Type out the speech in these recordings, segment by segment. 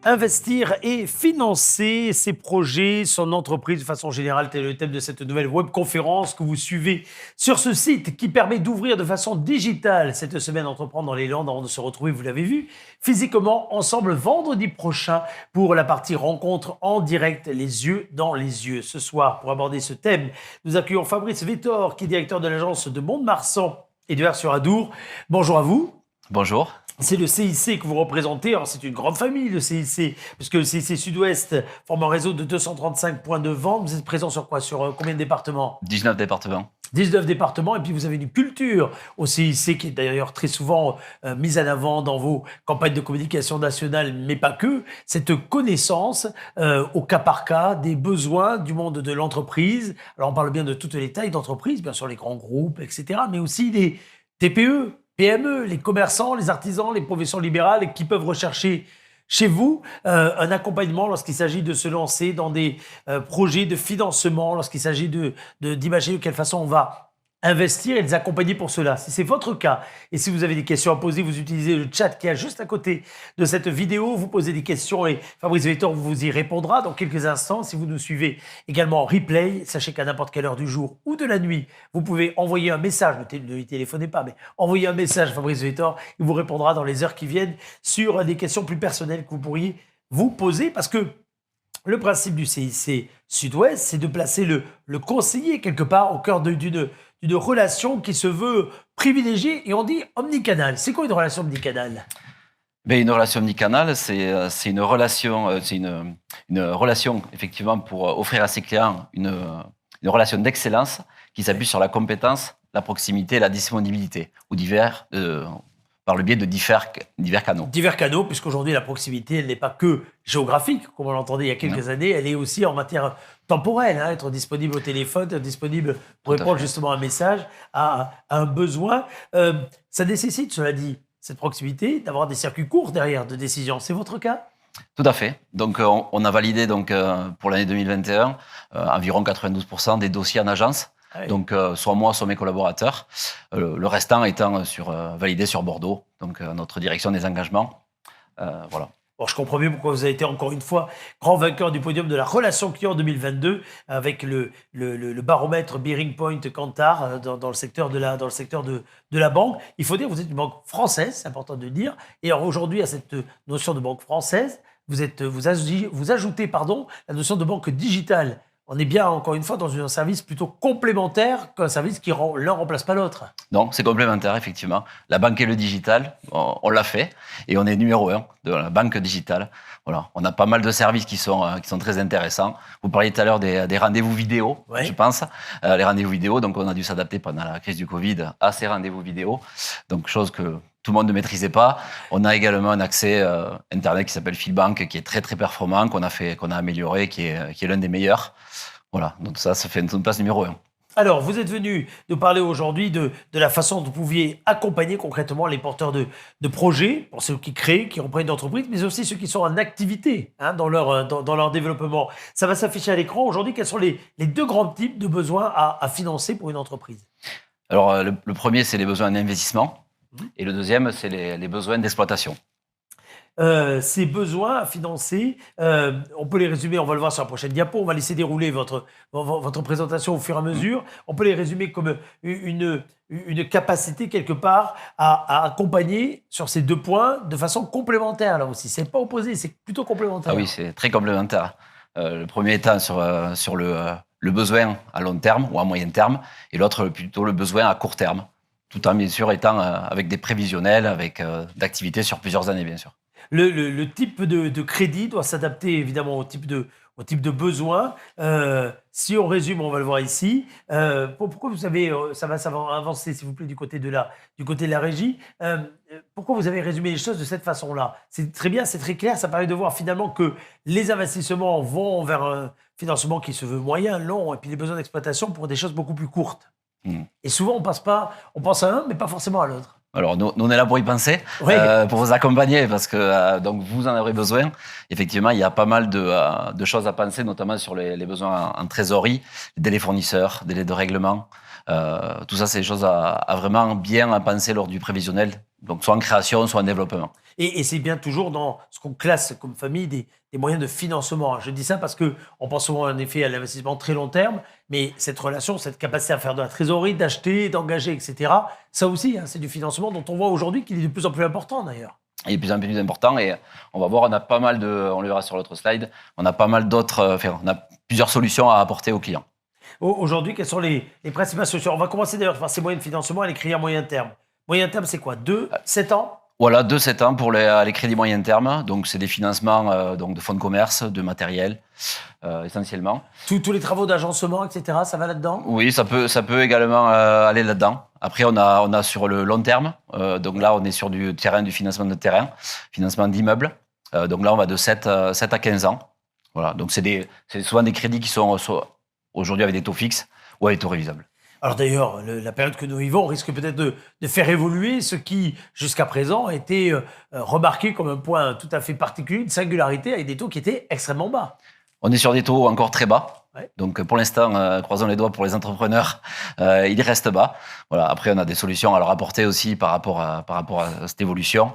Investir et financer ses projets, son entreprise de façon générale, tel est le thème de cette nouvelle webconférence que vous suivez sur ce site qui permet d'ouvrir de façon digitale cette semaine Entreprendre dans les Landes avant de se retrouver, vous l'avez vu, physiquement ensemble vendredi prochain pour la partie rencontre en direct, les yeux dans les yeux. Ce soir, pour aborder ce thème, nous accueillons Fabrice Vettor qui est directeur de l'agence de Mont-de-Marsan et de Vers-sur-Adour. Bonjour à vous. Bonjour. C'est le CIC que vous représentez. Alors, c'est une grande famille, le CIC, puisque le CIC Sud-Ouest forme un réseau de 235 points de vente. Vous êtes présent sur quoi? Sur combien de départements? 19 départements. 19 départements, et puis vous avez une culture au CIC qui est d'ailleurs très souvent mise en avant dans vos campagnes de communication nationale, mais pas que. Cette connaissance au cas par cas des besoins du monde de l'entreprise. Alors, on parle bien de toutes les tailles d'entreprise, bien sûr les grands groupes, etc., mais aussi les TPE, PME, les commerçants, les artisans, les professions libérales qui peuvent rechercher chez vous un accompagnement lorsqu'il s'agit de se lancer dans des projets de financement, lorsqu'il s'agit d'imaginer de quelle façon on va investir et les accompagner pour cela. Si c'est votre cas et si vous avez des questions à poser, vous utilisez le chat qui est juste à côté de cette vidéo, vous posez des questions et Fabrice Vettor vous y répondra dans quelques instants. Si vous nous suivez également en replay, sachez qu'à n'importe quelle heure du jour ou de la nuit, vous pouvez envoyer un message, ne lui téléphonez pas, mais envoyez un message à Fabrice Vettor, il vous répondra dans les heures qui viennent sur des questions plus personnelles que vous pourriez vous poser, parce que le principe du CIC Sud-Ouest, c'est de placer le conseiller quelque part au cœur d'une relation qui se veut privilégiée, et on dit omnicanal. C'est quoi une relation omnicanal? Une relation omnicanal, c'est une relation, une relation effectivement pour offrir à ses clients une relation d'excellence qui s'appuie sur la compétence, la proximité et la disponibilité, ou par le biais de divers canaux. Divers canaux, puisqu'aujourd'hui la proximité, elle n'est pas que géographique, comme on l'entendait il y a quelques années, elle est aussi en matière temporelle, être disponible au téléphone, être disponible pour répondre justement à un message, à un besoin. Ça nécessite, cela dit, cette proximité, d'avoir des circuits courts derrière de décision. C'est votre cas? Tout à fait. Donc, on a validé pour l'année 2021 environ 92% des dossiers en agence. Ah oui. Donc, soit moi, soit mes collaborateurs. Le restant étant validé sur Bordeaux, donc notre direction des engagements. Voilà. Bon, je comprends mieux pourquoi vous avez été encore une fois grand vainqueur du podium de la relation client 2022 avec le baromètre Bearing Point Kantar dans le secteur de la banque. Il faut dire que vous êtes une banque française, c'est important de le dire. Et alors aujourd'hui, à cette notion de banque française, vous ajoutez la notion de banque digitale. On est bien, encore une fois, dans un service plutôt complémentaire qu'un service qui l'un remplace pas l'autre. Non, c'est complémentaire, effectivement. La banque et le digital, on l'a fait et on est numéro 1 de la banque digitale. Voilà. On a pas mal de services qui sont très intéressants. Vous parliez tout à l'heure des rendez-vous vidéo, ouais. Je pense. Les rendez-vous vidéo, donc on a dû s'adapter pendant la crise du Covid à ces rendez-vous vidéo. Donc, chose que tout le monde ne maîtrisait pas. On a également un accès Internet qui s'appelle Philbank, qui est très, très performant, qu'on a amélioré, qui est l'un des meilleurs. Voilà, donc ça fait une place numéro 1. Alors, vous êtes venu nous parler aujourd'hui de la façon dont vous pouviez accompagner concrètement les porteurs de projets, pour ceux qui créent, qui reprennent une entreprise, mais aussi ceux qui sont en activité dans leur développement. Ça va s'afficher à l'écran. Aujourd'hui, quels sont les deux grands types de besoins à financer pour une entreprise? Alors, le premier, c'est les besoins d'investissement. Et le deuxième, c'est les besoins d'exploitation. Ces besoins à financer, on peut les résumer, on va le voir sur la prochaine diapo, on va laisser dérouler votre présentation au fur et à mesure. On peut les résumer comme une capacité quelque part à accompagner sur ces deux points de façon complémentaire là aussi. C'est pas opposé, c'est plutôt complémentaire. Ah oui, c'est très complémentaire. Le premier étant sur le besoin à long terme ou à moyen terme, et l'autre plutôt le besoin à court terme, tout en bien sûr étant avec des prévisionnels, avec d'activités sur plusieurs années bien sûr. Le type de crédit doit s'adapter évidemment au type de besoin. Si on résume, on va le voir ici. Pourquoi vous avez, ça va avancer s'il vous plaît du côté de la régie. Pourquoi vous avez résumé les choses de cette façon-là? C'est très bien, c'est très clair. Ça permet de voir finalement que les investissements vont vers un financement qui se veut moyen, long, et puis les besoins d'exploitation pour des choses beaucoup plus courtes. Et souvent on pense à un, mais pas forcément à l'autre. Alors, nous, on est là pour y penser, oui. Pour vous accompagner, parce que donc vous en aurez besoin. Effectivement, il y a pas mal de choses à penser, notamment sur les besoins en trésorerie, les délais fournisseurs, délais de règlement. Tout ça, c'est des choses à vraiment bien penser lors du prévisionnel, donc soit en création, soit en développement. Et c'est bien toujours dans ce qu'on classe comme famille des moyens de financement. Je dis ça parce qu'on pense souvent en effet à l'investissement très long terme, mais cette relation, cette capacité à faire de la trésorerie, d'acheter, d'engager, etc., ça aussi, hein, c'est du financement dont on voit aujourd'hui qu'il est de plus en plus important d'ailleurs. Il est de plus en plus important et on va voir, on a pas mal on le verra sur l'autre slide, on a pas mal d'autres, on a plusieurs solutions à apporter aux clients. Aujourd'hui, quelles sont les principales solutions? On va commencer d'ailleurs par ces moyens de financement et les crédits à moyen terme. Moyen terme, c'est quoi? 2, 7 ans? Voilà, 2-7 ans pour les crédits moyen terme. Donc, c'est des financements donc de fonds de commerce, de matériel, essentiellement. Tous les travaux d'agencement, etc., ça va là-dedans? Oui, ça peut également aller là-dedans. Après, on a sur le long terme. Donc là, on est sur du financement de terrain, financement d'immeubles. Donc là, on va de 7 à 15 ans. Voilà. Donc, c'est souvent des crédits qui sont aujourd'hui avec des taux fixes ou avec des taux révisables. Alors d'ailleurs, la période que nous vivons risque peut-être de faire évoluer ce qui, jusqu'à présent, a été remarqué comme un point tout à fait particulier, une singularité avec des taux qui étaient extrêmement bas. On est sur des taux encore très bas. Ouais. Donc pour l'instant, croisons les doigts pour les entrepreneurs, il reste bas. Voilà. Après, on a des solutions à leur apporter aussi par rapport à cette évolution.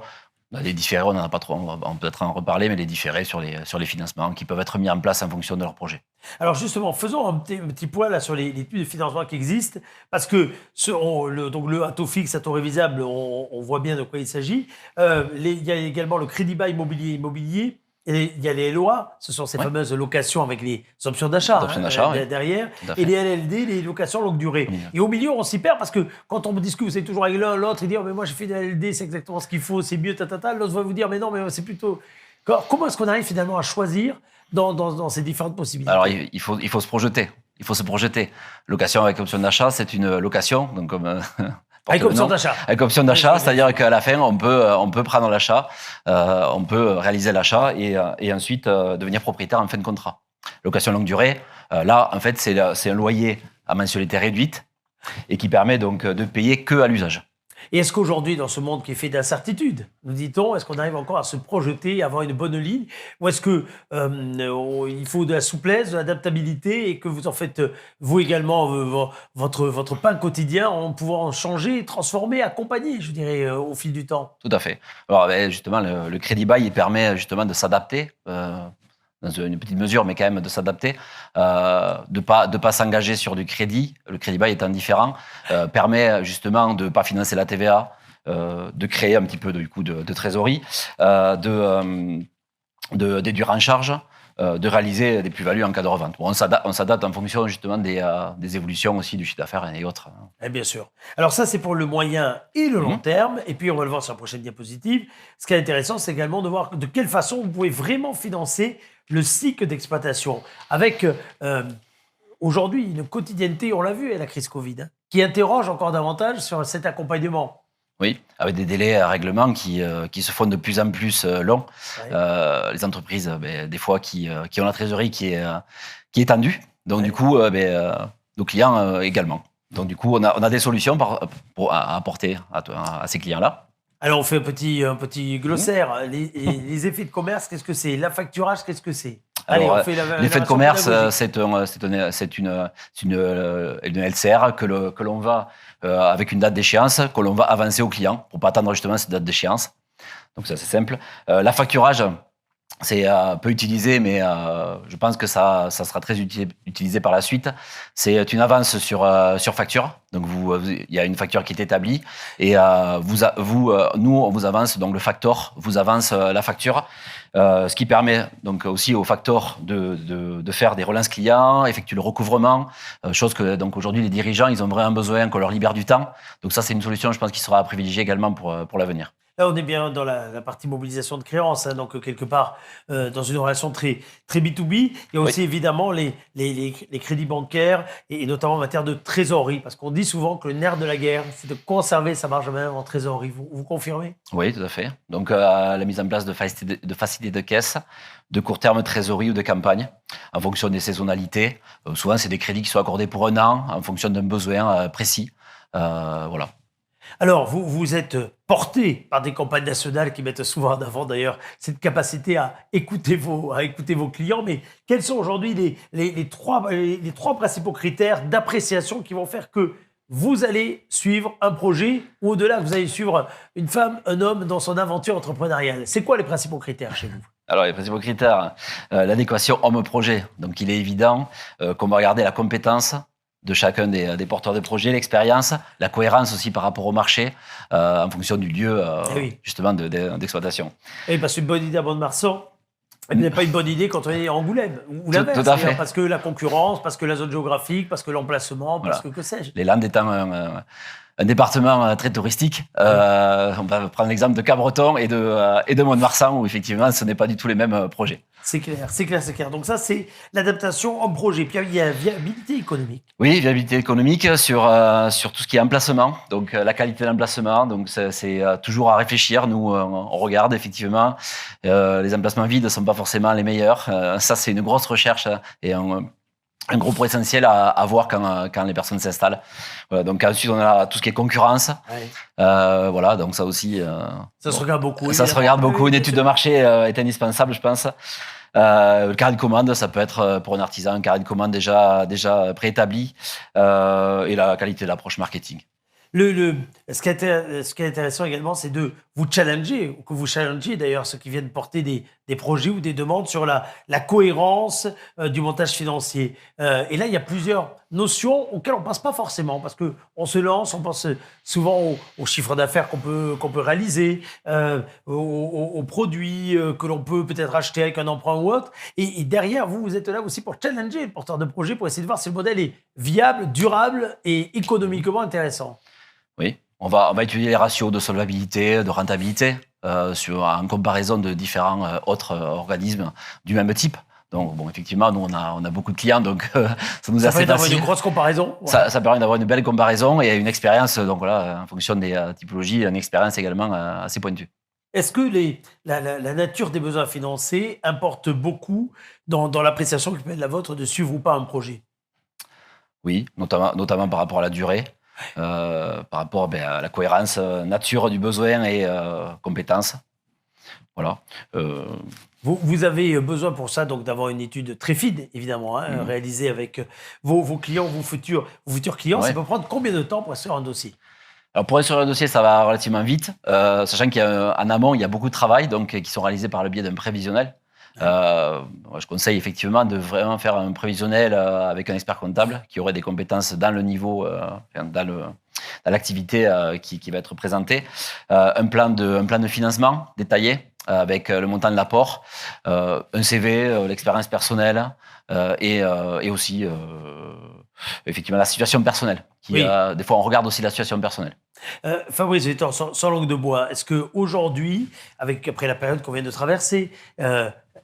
On a des différés, on n'en a pas trop, on va peut-être en reparler, mais les différés sur les financements qui peuvent être mis en place en fonction de leur projet. Alors justement, faisons un petit point là sur les types de financement qui existent, parce que donc le à taux fixe, à taux révisable, on voit bien de quoi il s'agit. Il y a également le crédit bas immobilier. Et il y a les LOA, ce sont ces fameuses locations avec les options d'achat derrière, et les LLD, les locations longue durée. Oui. Et au milieu, on s'y perd parce que quand on discute, vous êtes toujours avec l'un, l'autre, et dire mais moi j'ai fait des LLD, c'est exactement ce qu'il faut, c'est mieux, l'autre va vous dire mais non, mais c'est plutôt... Comment est-ce qu'on arrive finalement à choisir dans ces différentes possibilités? Alors il faut se projeter. Il faut se projeter. Location avec option d'achat, c'est une location, donc comme... Avec option d'achat. Avec option d'achat, c'est-à-dire qu'à la fin, on peut prendre l'achat, on peut réaliser l'achat et ensuite devenir propriétaire en fin de contrat. Location longue durée, là, en fait, c'est un loyer à mensualité réduite et qui permet donc de payer que à l'usage. Et est-ce qu'aujourd'hui, dans ce monde qui est fait d'incertitudes, nous dit-on, est-ce qu'on arrive encore à se projeter, à avoir une bonne ligne? Ou est-ce qu'il faut de la souplesse, de l'adaptabilité et que vous en faites, vous également, votre pain quotidien en pouvant changer, transformer, accompagner, je dirais, au fil du temps? Tout à fait. Alors, justement, le crédit bail, il permet justement de s'adapter, dans une petite mesure, mais quand même de s'adapter, de pas s'engager sur du crédit. Le crédit bail étant différent, permet justement de ne pas financer la TVA, de créer un petit peu de trésorerie, de déduire en charge, de réaliser des plus-values en cas de revente. Bon, on s'adapte en fonction justement des évolutions aussi du chiffre d'affaires et autres. Et bien sûr. Alors ça, c'est pour le moyen et le long terme. Et puis, on va le voir sur la prochaine diapositive. Ce qui est intéressant, c'est également de voir de quelle façon vous pouvez vraiment financer le cycle d'exploitation. Avec aujourd'hui une quotidienneté, on l'a vu avec la crise Covid, qui interroge encore davantage sur cet accompagnement. Oui, avec des délais à règlement qui se font de plus en plus longs. Ouais. Les entreprises, des fois, qui ont la trésorerie qui est tendue. Donc, du coup, nos clients également. Donc, du coup, on a des solutions à apporter à ces clients-là. Alors, on fait un petit glossaire. Les effets de commerce, qu'est-ce que c'est? L'affacturage, qu'est-ce que c'est? Allez, l'effet de commerce, c'est une LCR que l'on va, avec une date d'échéance, que l'on va avancer au client pour ne pas attendre justement cette date d'échéance. Donc, ça, c'est simple. L'affacturage, c'est peu utilisé, mais je pense que ça sera très utilisé par la suite. C'est une avance sur facture. Donc, il y a une facture qui est établie et nous, on vous avance, donc le factor vous avance la facture. Ce qui permet donc aussi au factor de faire des relances clients, effectuer le recouvrement, chose que donc aujourd'hui les dirigeants ils ont vraiment besoin qu'on leur libère du temps. Donc ça c'est une solution je pense qui sera à privilégier également pour l'avenir. Là, on est bien dans la partie mobilisation de créances, hein, donc quelque part dans une relation très, très B2B. Il y a aussi évidemment les crédits bancaires et notamment en matière de trésorerie, parce qu'on dit souvent que le nerf de la guerre, c'est de conserver sa marge même en trésorerie. Vous confirmez? Oui, tout à fait. Donc la mise en place de facilités de caisse, de court terme trésorerie ou de campagne, en fonction des saisonnalités. Souvent, c'est des crédits qui sont accordés pour un an, en fonction d'un besoin précis. Voilà. Alors, vous êtes porté par des campagnes nationales qui mettent souvent en avant d'ailleurs cette capacité à écouter vos clients. Mais quels sont aujourd'hui les trois principaux critères d'appréciation qui vont faire que vous allez suivre un projet ou au-delà, vous allez suivre une femme, un homme dans son aventure entrepreneuriale. C'est quoi les principaux critères chez vous? Alors, les principaux critères, l'adéquation homme-projet. Donc, il est évident qu'on va regarder la compétence de chacun des porteurs de projet, l'expérience, la cohérence aussi par rapport au marché, en fonction du lieu, justement, d'exploitation. Et parce qu'une bonne idée à Mont-de-Marsan, elle n'est pas une bonne idée quand on est à Angoulême, ou l'inverse. Tout à fait. Parce que la concurrence, parce que la zone géographique, parce que l'emplacement, parce que sais-je. Les Landes étant un département très touristique. On va prendre l'exemple de Cabreton et de Mont-de-Marsan, où effectivement, ce n'est pas du tout les mêmes projets. C'est clair. Donc ça, c'est l'adaptation en projet. Puis il y a la viabilité économique. Oui, viabilité économique sur tout ce qui est emplacement, donc la qualité d'emplacement. Donc c'est toujours à réfléchir. Nous, on regarde effectivement. Les emplacements vides ne sont pas forcément les meilleurs. Ça, c'est une grosse recherche et un gros point essentiel à voir quand les personnes s'installent. Voilà, donc ensuite, on a tout ce qui est concurrence. Ouais. Voilà, donc ça aussi... ça se regarde beaucoup. Ça se regarde beaucoup. Une étude de marché est indispensable, je pense. Le carnet de commande, ça peut être pour un artisan un carnet de commande déjà préétabli et la qualité de l'approche marketing. Ce qui est intéressant également, c'est de vous challenger, ou que vous challengez d'ailleurs ceux qui viennent porter des projets ou des demandes sur la cohérence du montage financier. Et là, il y a plusieurs notions auxquelles on ne pense pas forcément, parce qu'on se lance, on pense souvent au chiffre d'affaires qu'on peut réaliser, aux produits que l'on peut peut-être acheter avec un emprunt ou autre. Et derrière, vous êtes là aussi pour challenger le porteur de projet, pour essayer de voir si le modèle est viable, durable et économiquement intéressant. Oui, on va étudier les ratios de solvabilité, de rentabilité en comparaison de différents autres organismes du même type. Donc, bon, effectivement, nous, on a beaucoup de clients, donc ça nous est assez facile. Ça permet d'avoir une grosse comparaison. Ouais. Ça permet d'avoir une belle comparaison et une expérience, donc voilà, en fonction des typologies, une expérience également assez pointue. Est-ce que la nature des besoins financiers importe beaucoup dans l'appréciation qui peut être la vôtre de suivre ou pas un projet? Oui, notamment par rapport à la durée. Par rapport à la cohérence, nature du besoin et compétences. Voilà. Vous avez besoin pour ça donc d'avoir une étude très fine, évidemment, réalisée avec vos clients, vos futurs clients. Ouais. Ça peut prendre combien de temps pour instruire un dossier? Alors pour instruire un dossier, ça va relativement vite, sachant qu'en amont, il y a beaucoup de travail qui sont réalisés par le biais d'un prévisionnel. Je conseille effectivement de vraiment faire un prévisionnel avec un expert comptable qui aurait des compétences dans le niveau, dans l'activité qui va être présentée. Un plan de financement détaillé avec le montant de l'apport, un CV, l'expérience personnelle et aussi effectivement la situation personnelle. Des fois, on regarde aussi la situation personnelle. Fabrice, sans langue de bois, est-ce qu'aujourd'hui, après la période qu'on vient de traverser,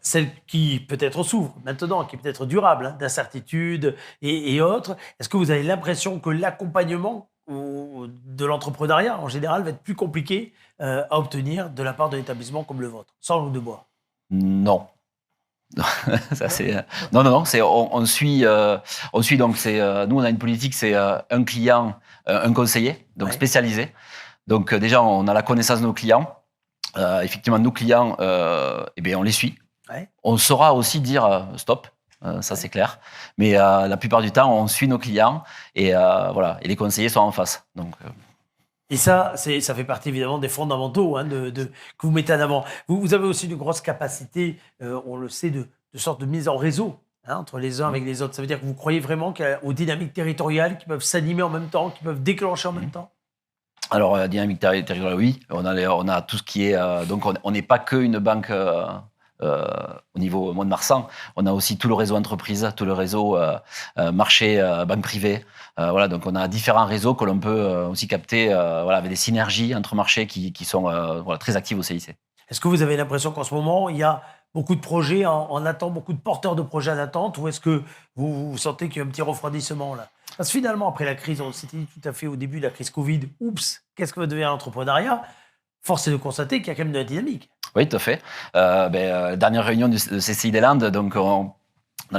celle qui peut-être s'ouvre maintenant, qui peut être durable, d'incertitude et autres, est-ce que vous avez l'impression que l'accompagnement de l'entrepreneuriat, en général, va être plus compliqué à obtenir de la part d'un établissement comme le vôtre, sans langue de bois? Non. Ça, non. On suit donc nous on a une politique, c'est un client, un conseiller, donc spécialisé. Donc déjà on a la connaissance de nos clients. Effectivement nos clients, on les suit. Ouais. On saura aussi dire stop. Ça c'est clair. Mais la plupart du temps on suit nos clients et voilà. Et les conseillers sont en face. Donc et ça fait partie évidemment des fondamentaux que vous mettez en avant. Vous avez aussi une grosse capacité, on le sait, de sorte de mise en réseau entre les uns avec les autres. Ça veut dire que vous croyez vraiment aux dynamiques territoriales qui peuvent s'animer en même temps, qui peuvent déclencher en même temps? Alors, dynamique territoriale, oui. On a tout ce qui est... donc, on n'est pas qu'une banque au niveau Mont-de-Marsan. On a aussi tout le réseau entreprise, tout le réseau marché, banque privée. Voilà, donc on a différents réseaux que l'on peut aussi capter avec des synergies entre marchés qui sont très actives au CIC. Est-ce que vous avez l'impression qu'en ce moment, il y a beaucoup de projets en attente, beaucoup de porteurs de projets en attente, ou est-ce que vous sentez qu'il y a un petit refroidissement là? Parce que finalement, après la crise, on s'était dit tout à fait au début de la crise Covid, oups, qu'est-ce que va devenir l'entrepreneuriat? Force est de constater qu'il y a quand même de la dynamique. Oui, tout à fait. Dernière réunion de CCI des Landes, donc dans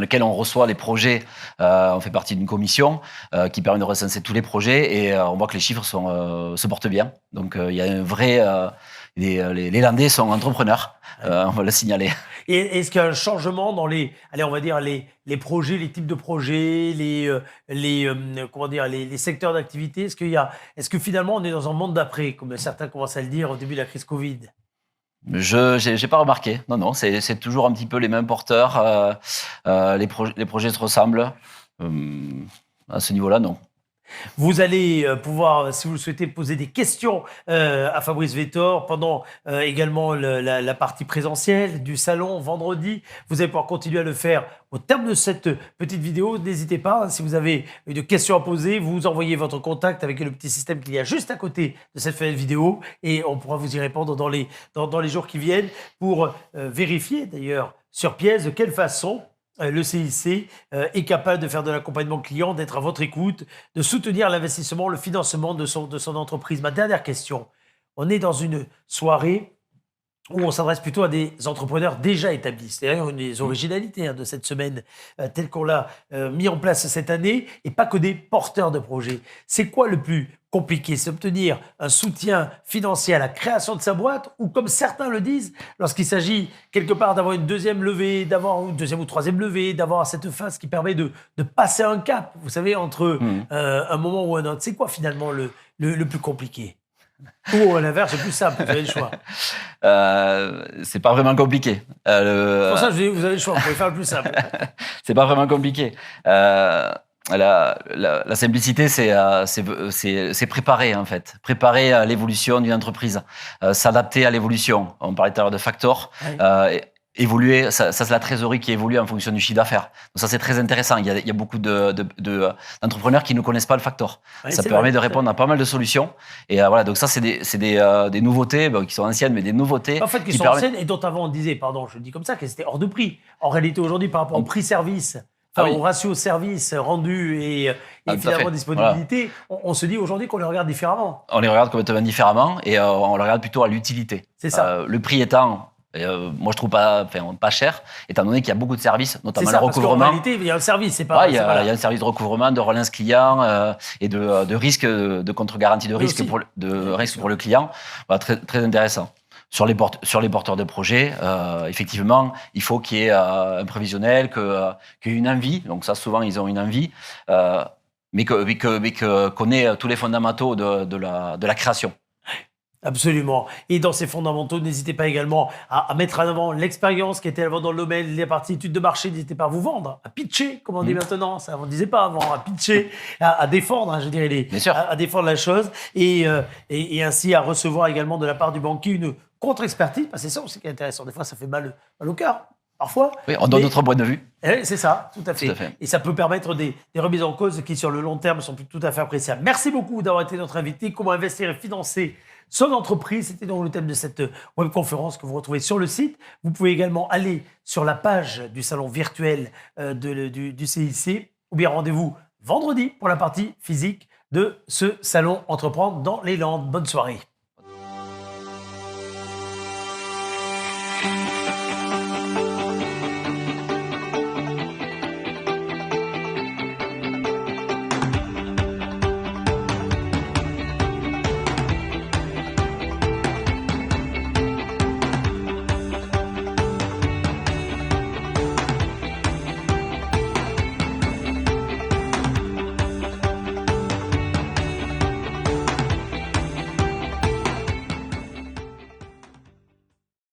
lequel on reçoit les projets. On fait partie d'une commission qui permet de recenser tous les projets et on voit que les chiffres se portent bien. Donc il y a les Landais sont entrepreneurs, on va le signaler. Et est-ce qu'il y a un changement dans allez, on va dire les projets, les types de projets, comment dire, les secteurs d'activité? Est-ce que finalement on est dans un monde d'après, comme certains commencent à le dire au début de la crise Covid? J'ai pas remarqué. Non, c'est toujours un petit peu les mêmes porteurs. Les projets se ressemblent. À ce niveau-là, non. Vous allez pouvoir, si vous le souhaitez, poser des questions à Fabrice Vettor pendant également la partie présentielle du salon vendredi. Vous allez pouvoir continuer à le faire au terme de cette petite vidéo. N'hésitez pas, si vous avez une question à poser, vous envoyez votre contact avec le petit système qu'il y a juste à côté de cette fenêtre vidéo et on pourra vous y répondre dans les jours qui viennent pour vérifier d'ailleurs sur pièce de quelle façon le CIC est capable de faire de l'accompagnement client, d'être à votre écoute, de soutenir l'investissement, le financement de son entreprise. Ma dernière question, on est dans une soirée où on s'adresse plutôt à des entrepreneurs déjà établis. C'est d'ailleurs une des originalités de cette semaine telle qu'on l'a mis en place cette année, et pas que des porteurs de projets. C'est quoi le plus compliqué? C'est obtenir un soutien financier à la création de sa boîte, ou comme certains le disent, lorsqu'il s'agit quelque part d'avoir une deuxième levée, d'avoir une deuxième ou troisième levée, d'avoir cette phase qui permet de passer un cap, vous savez, entre un moment ou un autre. C'est quoi finalement le plus compliqué? Ou à l'inverse, c'est plus simple, vous avez le choix. C'est pas vraiment compliqué. C'est pour ça que je dis, vous avez le choix, vous pouvez faire le plus simple. C'est pas vraiment compliqué. La simplicité, c'est préparer en fait, préparer à l'évolution d'une entreprise, s'adapter à l'évolution. On parlait tout à l'heure de factors. Oui. Évoluer, ça c'est la trésorerie qui évolue en fonction du chiffre d'affaires. Donc ça c'est très intéressant. Il y a beaucoup d'entrepreneurs qui ne connaissent pas le factor. Oui, ça permet de répondre à pas mal de solutions. Et voilà, donc ça c'est des nouveautés qui sont anciennes, mais des nouveautés. En fait, qui sont anciennes et dont avant on disait, pardon, je le dis comme ça, qu'elles étaient hors de prix. En réalité aujourd'hui, par rapport au prix-service, au ratio service rendu et finalement disponibilité, voilà. On se dit aujourd'hui qu'on les regarde différemment. On les regarde complètement différemment et on les regarde plutôt à l'utilité. C'est ça. Le prix étant... moi, je trouve pas cher, étant donné qu'il y a beaucoup de services, notamment le recouvrement. En réalité, il y a un service, c'est pas. Il y a un service de recouvrement, de relance client et de risque, de contre-garantie de risque pour le client. Voilà, très, très intéressant. Sur les porteurs de projets, effectivement, il faut qu'il y ait un prévisionnel, qu'il y ait une envie. Donc ça, souvent, ils ont une envie, mais qu'on ait tous les fondamentaux de la création. Absolument. Et dans ces fondamentaux, n'hésitez pas également à mettre en avant l'expérience qui était avant dans le domaine, les parties études de marché. N'hésitez pas à vous vendre, à pitcher, comme on dit maintenant. Ça, on ne disait pas avant, à pitcher, à défendre, je dirais, à défendre la chose. Et ainsi à recevoir également de la part du banquier une contre-expertise. C'est ça aussi qui est intéressant. Des fois, ça fait mal au cœur. Parfois. Oui, on donne notre point de vue. C'est ça, tout à fait. Et ça peut permettre des remises en cause qui, sur le long terme, sont tout à fait appréciables. Merci beaucoup d'avoir été notre invité. Comment investir et financer son entreprise, c'était donc le thème de cette webconférence que vous retrouvez sur le site. Vous pouvez également aller sur la page du salon virtuel du CIC, ou bien rendez-vous vendredi pour la partie physique de ce salon Entreprendre dans les Landes. Bonne soirée.